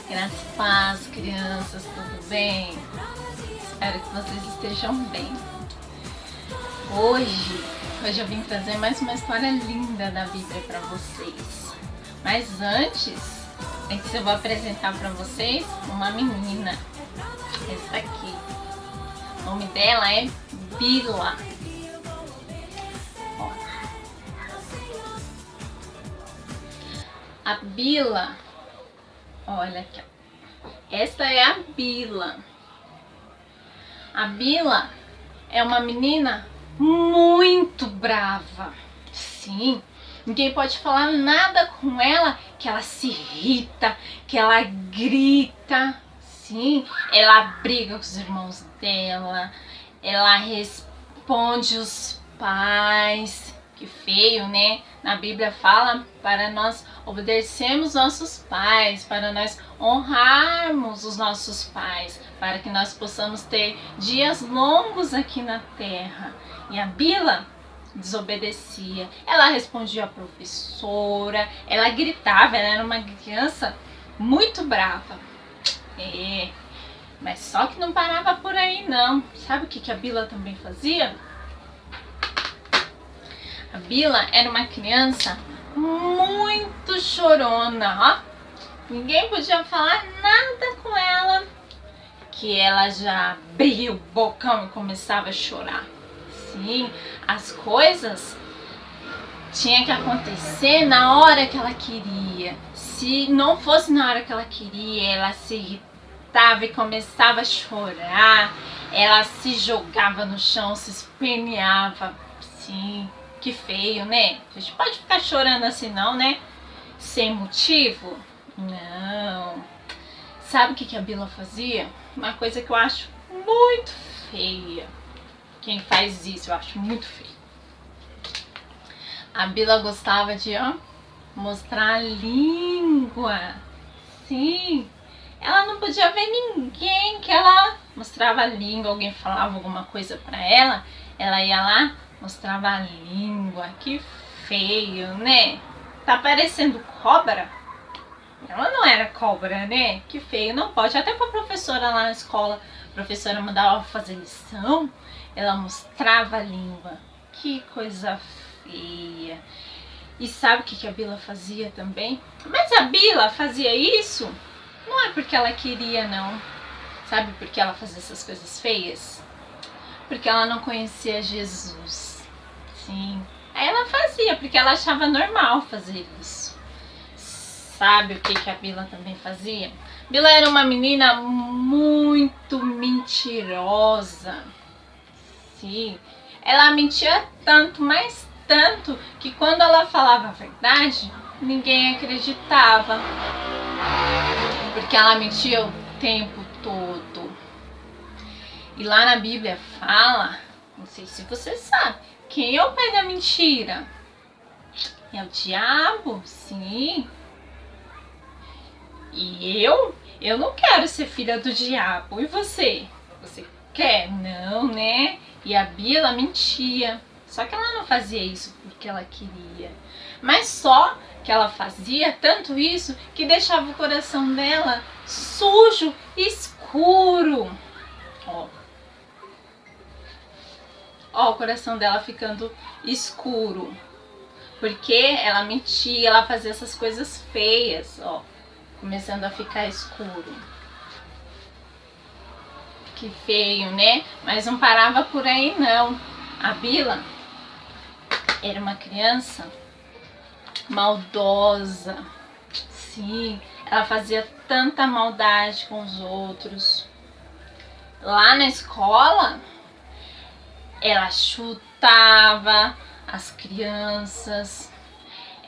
Graças a paz, crianças, tudo bem? Espero que vocês estejam bem. Hoje eu vim trazer mais uma história linda da Bíblia para vocês. Mas antes eu vou apresentar para vocês uma menina. Essa aqui. O nome dela é Bila. A Bila, olha aqui, esta é a Bila. A Bila é uma menina muito brava. Sim, ninguém pode falar nada com ela, que ela se irrita, que ela grita. Sim, ela briga com os irmãos dela, ela responde os pais. Que feio, né? Na Bíblia fala para nós obedecermos nossos pais, para nós honrarmos os nossos pais, para que nós possamos ter dias longos aqui na terra. E a Bila desobedecia, ela respondia à professora, ela gritava, ela era uma criança muito brava. Mas só que não parava por aí não. Sabe o que a Bila também fazia? A Bila era uma criança muito chorona, ó. Ninguém podia falar nada com ela, que ela já abria o bocão e começava a chorar. Sim, as coisas tinham que acontecer na hora que ela queria. Se não fosse na hora que ela queria, ela se irritava e começava a chorar. Ela se jogava no chão, se esperneava. Sim. Que feio, né? A gente pode ficar chorando assim não, né? Sem motivo? Não. Sabe o que a Bila fazia? Uma coisa que eu acho muito feia. Quem faz isso eu acho muito feio. A Bila gostava de, mostrar a língua. Sim. Ela não podia ver ninguém que ela mostrava a língua. Alguém falava alguma coisa pra ela, ela ia lá, mostrava a língua. Que feio, né? Tá parecendo cobra? Ela não era cobra, né? Que feio, não pode. Até pra professora lá na escola, a professora mandava fazer lição, ela mostrava a língua. Que coisa feia. E sabe o que a Bila fazia também? Mas a Bila fazia isso não é porque ela queria, não. Sabe por que ela fazia essas coisas feias? Porque ela não conhecia Jesus. Sim. Aí ela fazia, porque ela achava normal fazer isso. Sabe o que a Bila também fazia? Bila era uma menina muito mentirosa. Sim. Ela mentia tanto, mas tanto, que quando ela falava a verdade, ninguém acreditava. Porque ela mentia o tempo todo. E lá na Bíblia fala, não sei se você sabe, quem é o pai da mentira? É o diabo, sim. E eu não quero ser filha do diabo. E você? Você quer? Não, né? E a Bila mentia. Só que ela não fazia isso porque ela queria. Mas só que ela fazia tanto isso que deixava o coração dela sujo, escuro. Ó, o coração dela ficando escuro. Porque ela mentia, ela fazia essas coisas feias, ó. Começando a ficar escuro. Que feio, né? Mas não parava por aí, não. A Bila era uma criança maldosa. Sim, ela fazia tanta maldade com os outros. Lá na escola, ela chutava as crianças,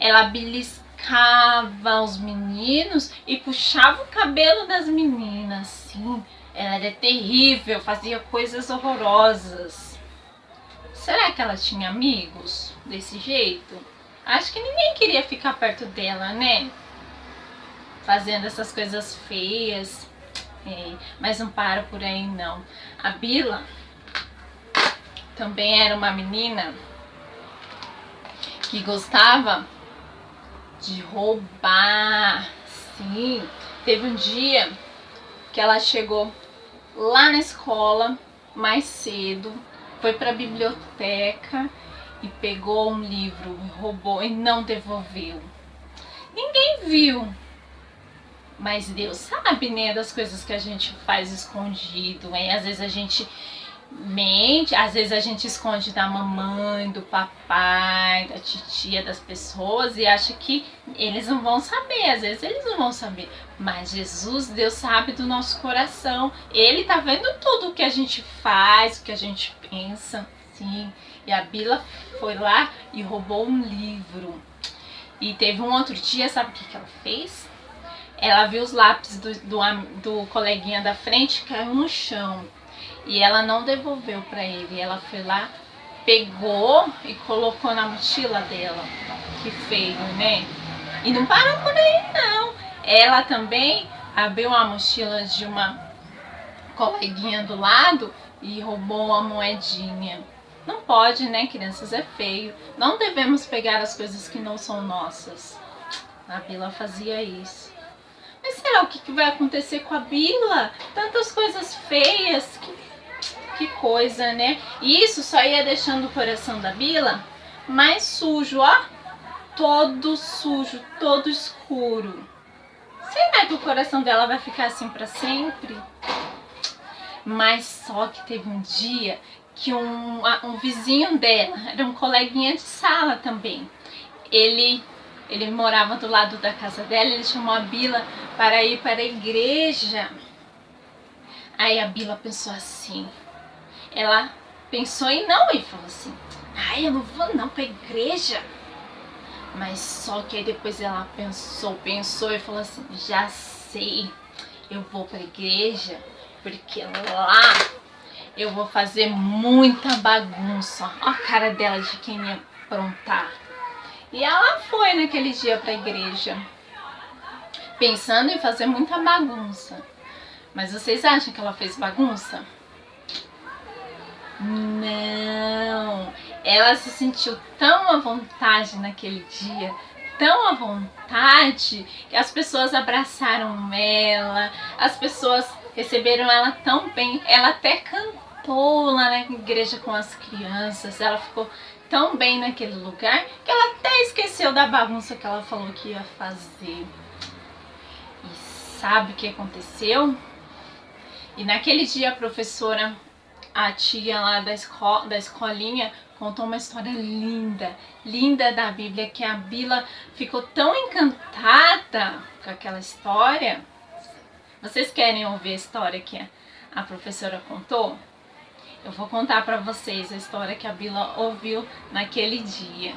ela beliscava os meninos e puxava o cabelo das meninas. Sim, ela era terrível, fazia coisas horrorosas. Será que ela tinha amigos desse jeito? Acho que ninguém queria ficar perto dela, né? Fazendo essas coisas feias. Mas não para por aí, não. A Bila também era uma menina que gostava de roubar. Sim, teve um dia que ela chegou lá na escola mais cedo, foi para a biblioteca e pegou um livro, roubou e não devolveu. Ninguém viu, mas Deus sabe, né, das coisas que a gente faz escondido, hein? Às vezes a gente mente, às vezes a gente esconde da mamãe, do papai, da titia, das pessoas e acha que eles não vão saber, às vezes eles não vão saber, mas Jesus, Deus sabe do nosso coração, Ele tá vendo tudo o que a gente faz, o que a gente pensa, sim, e a Bila foi lá e roubou um livro. E teve um outro dia, sabe o que ela fez? Ela viu os lápis do coleguinha da frente, caiu no chão. E ela não devolveu para ele. Ela foi lá, pegou e colocou na mochila dela. Que feio, né? E não parou por aí, não. Ela também abriu a mochila de uma coleguinha do lado e roubou uma moedinha. Não pode, né, crianças? É feio. Não devemos pegar as coisas que não são nossas. A Bila fazia isso. Mas será o que vai acontecer com a Bila? Tantas coisas feias, que coisa, né? E isso só ia deixando o coração da Bila mais sujo, ó. Todo sujo, todo escuro. Será que o coração dela vai ficar assim para sempre? Mas só que teve um dia que um vizinho dela, era um coleguinha de sala também, ele morava do lado da casa dela, ele chamou a Bila para ir para a igreja. Aí a Bila pensou assim, ela pensou em não ir, falou assim, ai, eu não vou não para a igreja. Mas só que aí depois ela pensou e falou assim, já sei, eu vou para a igreja porque lá eu vou fazer muita bagunça. Ó a cara dela de quem ia aprontar. E ela foi naquele dia para a igreja, pensando em fazer muita bagunça. Mas vocês acham que ela fez bagunça? Não! Ela se sentiu tão à vontade naquele dia, tão à vontade, que as pessoas abraçaram ela, as pessoas receberam ela tão bem. Ela até cantou lá na igreja com as crianças, ela ficou tão bem naquele lugar que ela até esqueceu da bagunça que ela falou que ia fazer. E sabe o que aconteceu? E naquele dia a professora, a tia lá da escolinha, contou uma história linda, linda da Bíblia, que a Bila ficou tão encantada com aquela história. Vocês querem ouvir a história que a professora contou? Eu vou contar para vocês a história que a Bila ouviu naquele dia.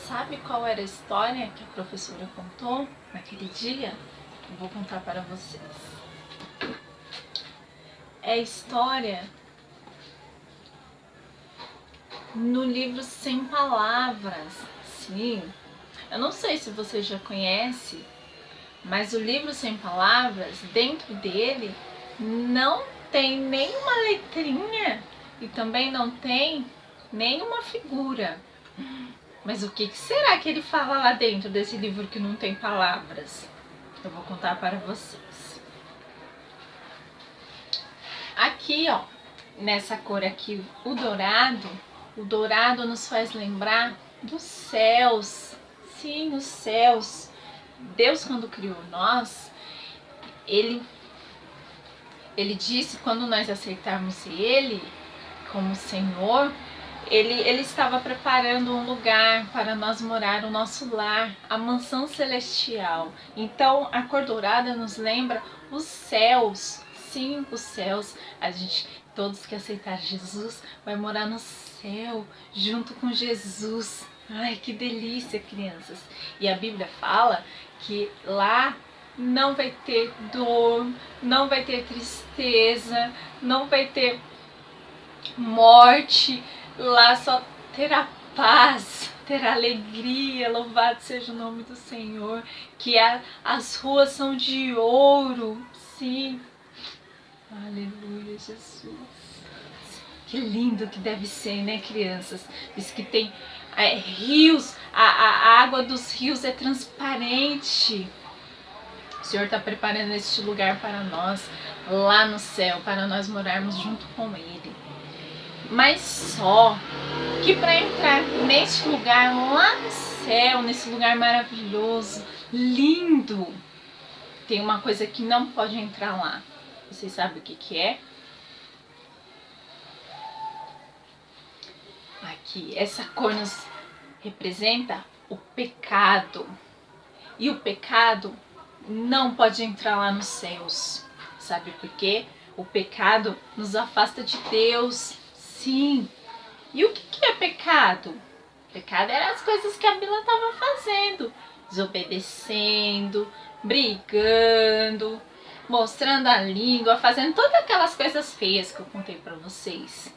Sabe qual era a história que a professora contou naquele dia? Eu vou contar para vocês. É a história no livro Sem Palavras. Sim, eu não sei se você já conhece, mas o livro Sem Palavras, dentro dele, não tem nenhuma letrinha e também não tem nenhuma figura. Mas o que será que ele fala lá dentro desse livro que não tem palavras? Eu vou contar para vocês. Aqui, ó, nessa cor aqui, o dourado nos faz lembrar dos céus. Sim, os céus. Deus, quando criou nós, Ele disse, quando nós aceitarmos Ele como Senhor, Ele estava preparando um lugar para nós morar, o nosso lar, a mansão celestial. Então, a cor dourada nos lembra os céus. Sim, os céus. A gente, todos que aceitar Jesus, vai morar no céu, junto com Jesus. Ai, que delícia, crianças. E a Bíblia fala que lá não vai ter dor, não vai ter tristeza, não vai ter morte. Lá só terá paz, terá alegria, louvado seja o nome do Senhor, que as ruas são de ouro, sim, aleluia, Jesus. Que lindo que deve ser, né, crianças? Diz que tem rios, a água dos rios é transparente. O Senhor está preparando este lugar para nós, lá no céu, para nós morarmos junto com Ele. Mas só que para entrar neste lugar, lá no céu, nesse lugar maravilhoso, lindo, tem uma coisa que não pode entrar lá. Vocês sabem o que é? Aqui, essa cor nos representa o pecado. E o pecado não pode entrar lá nos céus. Sabe por quê? O pecado nos afasta de Deus. Sim. E o que é pecado? Pecado eram as coisas que a Bila estava fazendo. Desobedecendo, brigando, mostrando a língua, fazendo todas aquelas coisas feias que eu contei para vocês.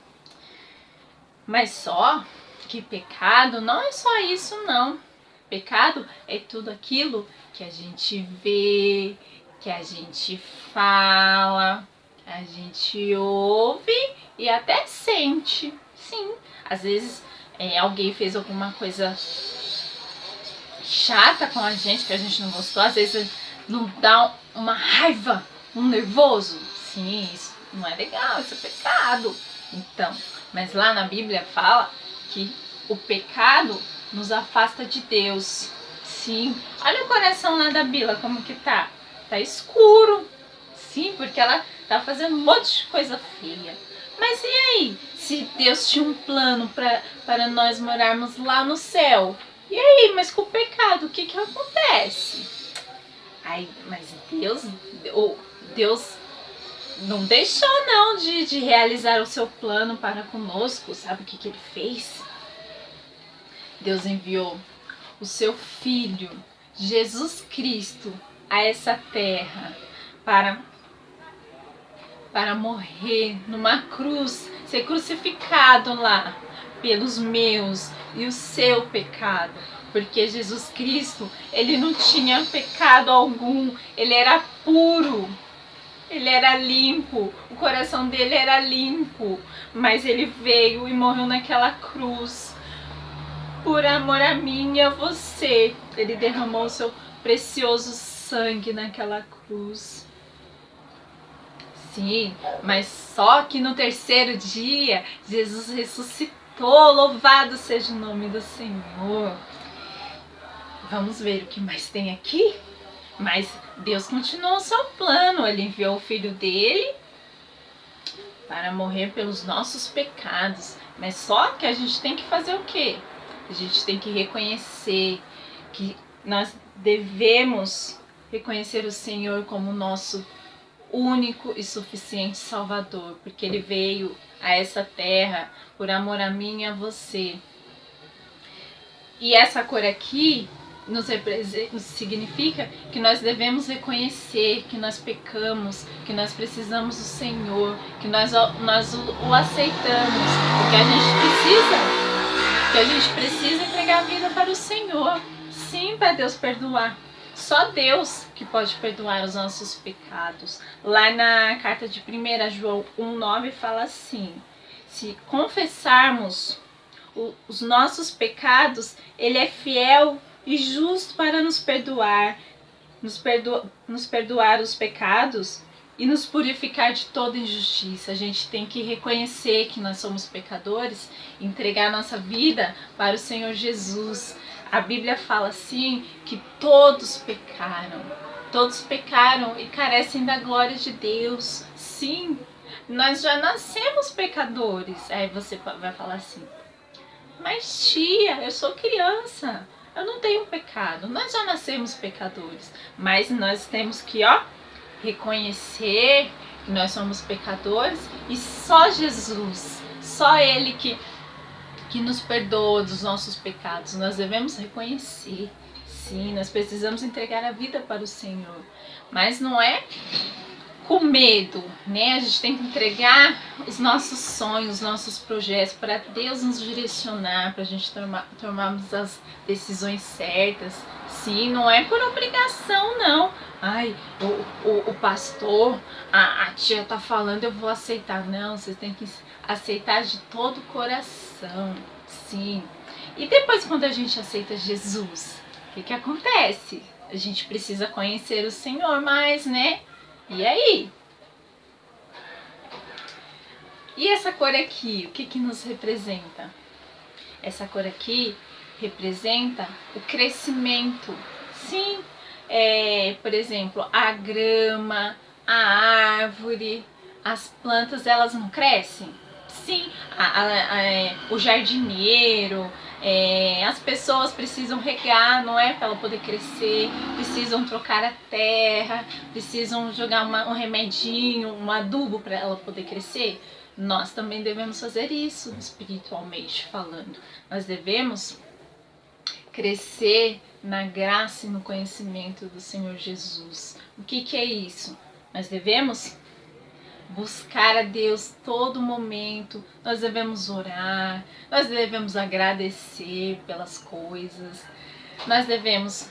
Mas só que pecado não é só isso, não. Pecado é tudo aquilo que a gente vê, que a gente fala, que a gente ouve e até sente. Sim, às vezes alguém fez alguma coisa chata com a gente, que a gente não gostou, às vezes não dá uma raiva, um nervoso. Sim, isso não é legal, isso é pecado. Então, mas lá na Bíblia fala que o pecado nos afasta de Deus. Sim, olha o coração lá da Bila como que tá. Tá escuro. Sim, porque ela tá fazendo um monte de coisa feia. Mas e aí? Se Deus tinha um plano para nós morarmos lá no céu. E aí, mas com o pecado, o que acontece? Ai, mas Deus não deixou não de realizar o seu plano para conosco. Sabe o que ele fez? Deus enviou o seu Filho, Jesus Cristo, a essa terra para morrer numa cruz, ser crucificado lá pelos meus e o seu pecado. Porque Jesus Cristo, ele não tinha pecado algum, ele era puro. Ele era limpo, o coração dele era limpo, mas ele veio e morreu naquela cruz. Por amor a mim e a você, ele derramou o seu precioso sangue naquela cruz. Sim, mas só que no terceiro dia, Jesus ressuscitou, louvado seja o nome do Senhor. Vamos ver o que mais tem aqui? Mas Deus continuou o seu plano, ele enviou o Filho dele para morrer pelos nossos pecados. Mas só que a gente tem que fazer o quê? A gente tem que reconhecer que nós devemos reconhecer o Senhor como nosso único e suficiente Salvador, porque Ele veio a essa terra por amor a mim e a você. E essa cor aqui nos significa que nós devemos reconhecer que nós pecamos, que nós precisamos do Senhor, que nós o aceitamos, porque a gente precisa entregar a vida para o Senhor. Sim, para Deus perdoar. Só Deus que pode perdoar os nossos pecados. Lá na carta de 1 João 1,9 fala assim: se confessarmos os nossos pecados, Ele é fiel e justo para nos perdoar os pecados e nos purificar de toda injustiça. A gente tem que reconhecer que nós somos pecadores, entregar nossa vida para o Senhor Jesus. A Bíblia fala assim que todos pecaram e carecem da glória de Deus. Sim, nós já nascemos pecadores. Aí você vai falar assim: mas tia, eu sou criança, eu não tenho pecado. Nós já nascemos pecadores, mas nós temos que reconhecer que nós somos pecadores e só Jesus, só Ele que nos perdoa dos nossos pecados. Nós devemos reconhecer. Sim, nós precisamos entregar a vida para o Senhor, mas não é com medo, né? A gente tem que entregar os nossos sonhos, os nossos projetos para Deus nos direcionar, para a gente tomarmos as decisões certas. Sim, não é por obrigação, não. Ai, o pastor, a tia tá falando, eu vou aceitar. Não, você tem que aceitar de todo o coração. Sim, E depois, quando a gente aceita Jesus, o que acontece? A gente precisa conhecer o Senhor mais, né? E aí? E essa cor aqui, o que nos representa? Essa cor aqui representa o crescimento. Sim, por exemplo, a grama, a árvore, as plantas, elas não crescem? Sim, o jardineiro, as pessoas precisam regar, não é? Para ela poder crescer, precisam trocar a terra, precisam jogar um remedinho, um adubo para ela poder crescer. Nós também devemos fazer isso, espiritualmente falando. Nós devemos crescer na graça e no conhecimento do Senhor Jesus. O que é isso? Nós devemos buscar a Deus todo momento, nós devemos orar, nós devemos agradecer pelas coisas, nós devemos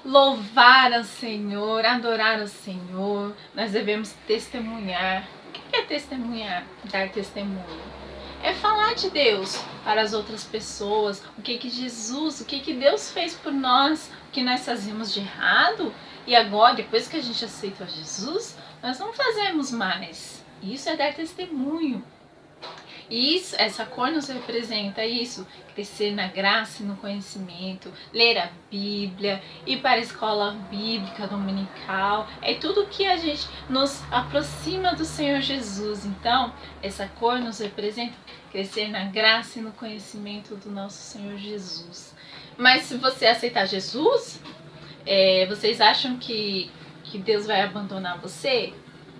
louvar ao Senhor, adorar ao Senhor, nós devemos testemunhar. O que é testemunhar? Dar testemunho. É falar de Deus para as outras pessoas, o que Deus fez por nós, o que nós fazíamos de errado, e agora, depois que a gente aceitou Jesus, nós não fazemos mais. Isso é dar testemunho. Isso, essa cor nos representa isso, crescer na graça e no conhecimento, ler a Bíblia, ir para a escola bíblica dominical, é tudo que a gente nos aproxima do Senhor Jesus. Então, essa cor nos representa crescer na graça e no conhecimento do nosso Senhor Jesus. Mas se você aceitar Jesus, vocês acham que Deus vai abandonar você?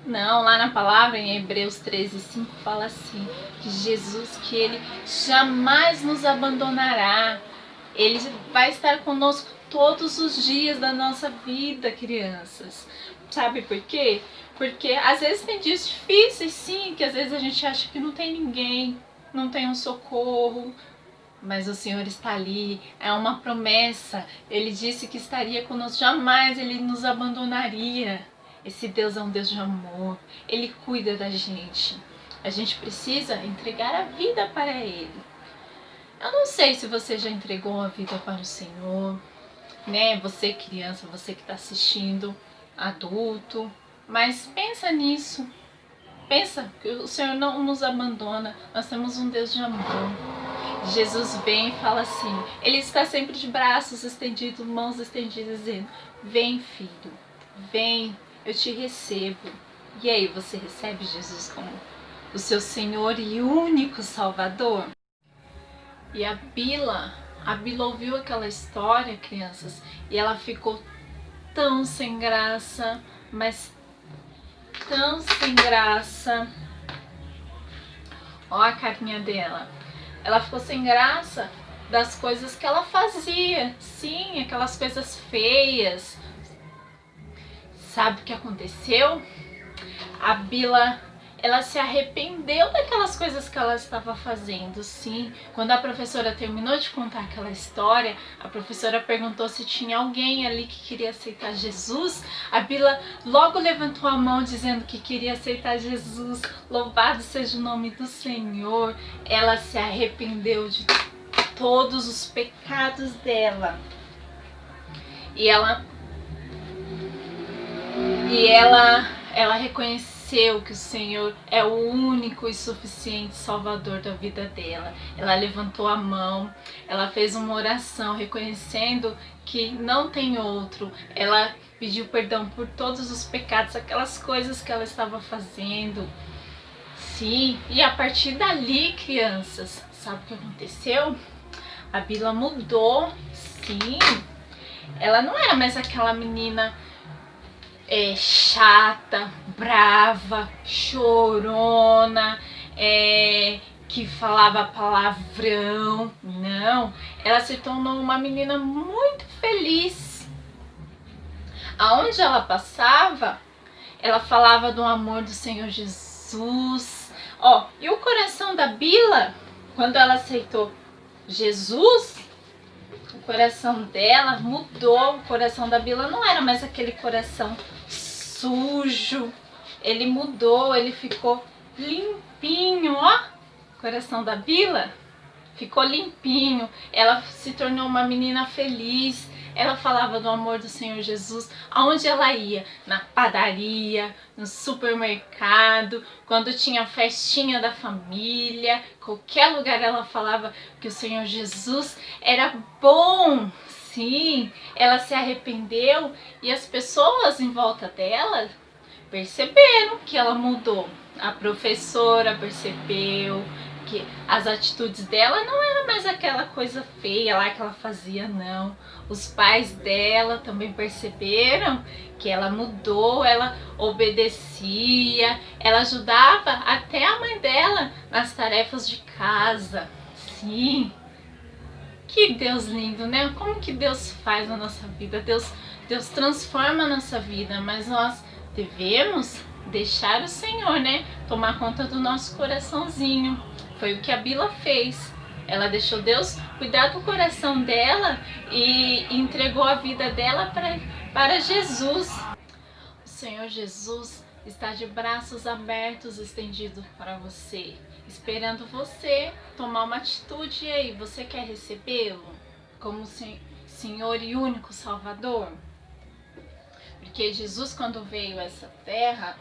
Não, lá na palavra, em Hebreus 13:5, fala assim, que Jesus, que Ele jamais nos abandonará. Ele vai estar conosco todos os dias da nossa vida, crianças. Sabe por quê? Porque às vezes tem dias difíceis, sim, que às vezes a gente acha que não tem ninguém, não tem um socorro, mas o Senhor está ali, é uma promessa. Ele disse que estaria conosco, jamais Ele nos abandonaria. Esse Deus é um Deus de amor, Ele cuida da gente. A gente precisa entregar a vida para Ele. Eu não sei se você já entregou a vida para o Senhor, né? Você criança, você que está assistindo, adulto, mas pensa nisso. Pensa que o Senhor não nos abandona, nós temos um Deus de amor. Jesus vem e fala assim, Ele está sempre de braços estendidos, mãos estendidas, dizendo, vem filho, vem, eu te recebo. E aí, você recebe Jesus como o seu Senhor e único Salvador? E a Bila ouviu aquela história, crianças, e ela ficou tão sem graça, mas tão sem graça. Ó a carinha dela. Ela ficou sem graça das coisas que ela fazia. Sim, aquelas coisas feias. Sabe o que aconteceu? A Bila, ela se arrependeu daquelas coisas que ela estava fazendo, sim. Quando a professora terminou de contar aquela história, a professora perguntou se tinha alguém ali que queria aceitar Jesus. A Bila logo levantou a mão dizendo que queria aceitar Jesus. Louvado seja o nome do Senhor. Ela se arrependeu de todos os pecados dela. E ela reconheceu que o Senhor é o único e suficiente Salvador da vida dela. Ela levantou a mão, ela fez uma oração reconhecendo que não tem outro. Ela pediu perdão por todos os pecados, aquelas coisas que ela estava fazendo. Sim, e a partir dali, crianças, sabe o que aconteceu? A Bila mudou, sim. Ela não era mais aquela menina chata, brava, chorona, que falava palavrão. Não, ela se tornou uma menina muito feliz. Aonde ela passava, ela falava do amor do Senhor Jesus. Ó, e o coração da Bila, quando ela aceitou Jesus, o coração dela mudou. O coração da Bila não era mais aquele coração sujo. Ele mudou, ele ficou limpinho, ó. O coração da Bila ficou limpinho, ela se tornou uma menina feliz. Ela falava do amor do Senhor Jesus aonde ela ia, na padaria, no supermercado, quando tinha festinha da família, qualquer lugar ela falava que o Senhor Jesus era bom. Sim, ela se arrependeu e as pessoas em volta dela perceberam que ela mudou. A professora percebeu que as atitudes dela não era mais aquela coisa feia lá que ela fazia, não. Os pais dela também perceberam que ela mudou, ela obedecia, ela ajudava até a mãe dela nas tarefas de casa. Sim, que Deus lindo, né? Como que Deus faz na nossa vida? Deus transforma a nossa vida, mas nós devemos deixar o Senhor, né, tomar conta do nosso coraçãozinho. Foi o que a Bila fez. Ela deixou Deus cuidar do coração dela e entregou a vida dela para Jesus. O Senhor Jesus está de braços abertos estendidos para você, esperando você tomar uma atitude. E aí, você quer recebê-lo como Senhor e único Salvador? Porque Jesus, quando veio a essa terra,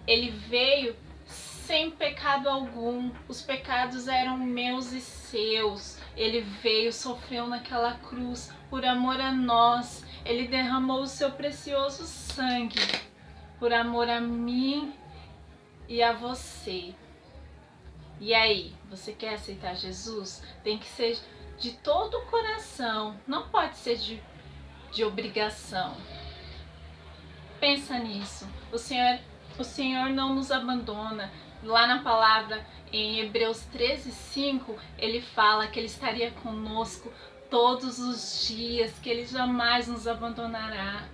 ele veio sem pecado algum. Os pecados eram meus e seus. Ele veio, sofreu naquela cruz por amor a nós. Ele derramou o seu precioso sangue por amor a mim e a você. E aí, você quer aceitar Jesus? Tem que ser de todo o coração. Não pode ser de obrigação. Pensa nisso. O Senhor não nos abandona. Lá na palavra, em Hebreus 13:5, ele fala que ele estaria conosco todos os dias, que ele jamais nos abandonará.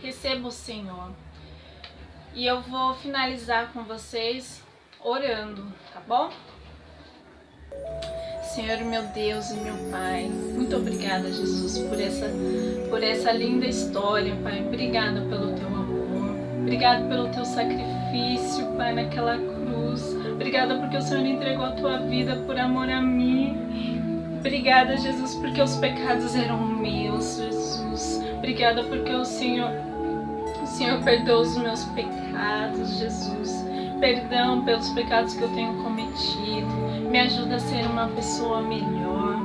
Receba o Senhor. E eu vou finalizar com vocês orando, tá bom? Senhor, meu Deus e meu Pai, muito obrigada, Jesus, por essa linda história, Pai. Obrigada pelo teu amor, obrigada pelo teu sacrifício, Pai, naquela cruz. Obrigada porque o Senhor entregou a tua vida por amor a mim. Obrigada, Jesus, porque os pecados eram meus, Jesus. Obrigada porque o Senhor perdoou os meus pecados, Jesus. Perdão pelos pecados que eu tenho cometido. Me ajuda a ser uma pessoa melhor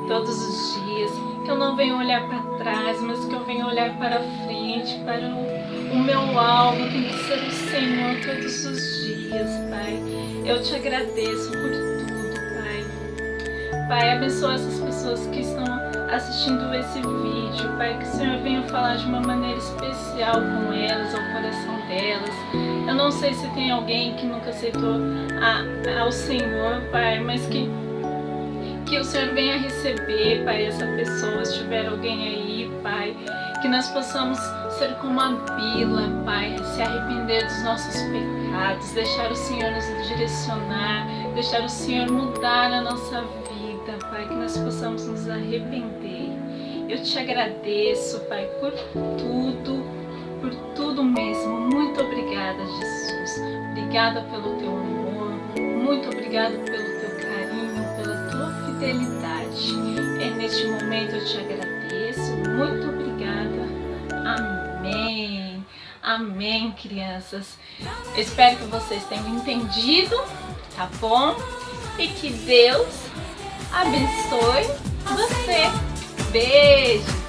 todos os dias. Que eu não venha olhar para trás, mas que eu venha olhar para frente, para o meu alvo. Tem que ser o Senhor todos os dias, Pai. Eu te agradeço por tudo, Pai. Pai, abençoa essas pessoas que estão assistindo esse vídeo, Pai. Que o Senhor venha falar de uma maneira especial com elas, ao coração delas. Eu não sei se tem alguém que nunca aceitou ao Senhor, Pai, mas que o Senhor venha receber, Pai, essa pessoa. Se tiver alguém aí, Pai, que nós possamos ser como a Bila, Pai, se arrepender dos nossos pecados, deixar o Senhor nos direcionar, deixar o Senhor mudar a nossa vida, Pai, que nós possamos nos arrepender. Eu te agradeço, Pai, por tudo mesmo. Muito obrigada, Jesus. Obrigada pelo teu amor, muito obrigada pelo teu carinho, pela tua fidelidade. Neste momento eu te agradeço. Muito obrigada. Amém. Amém, crianças. Eu espero que vocês tenham entendido, tá bom? E que Deus abençoe você. Beijo!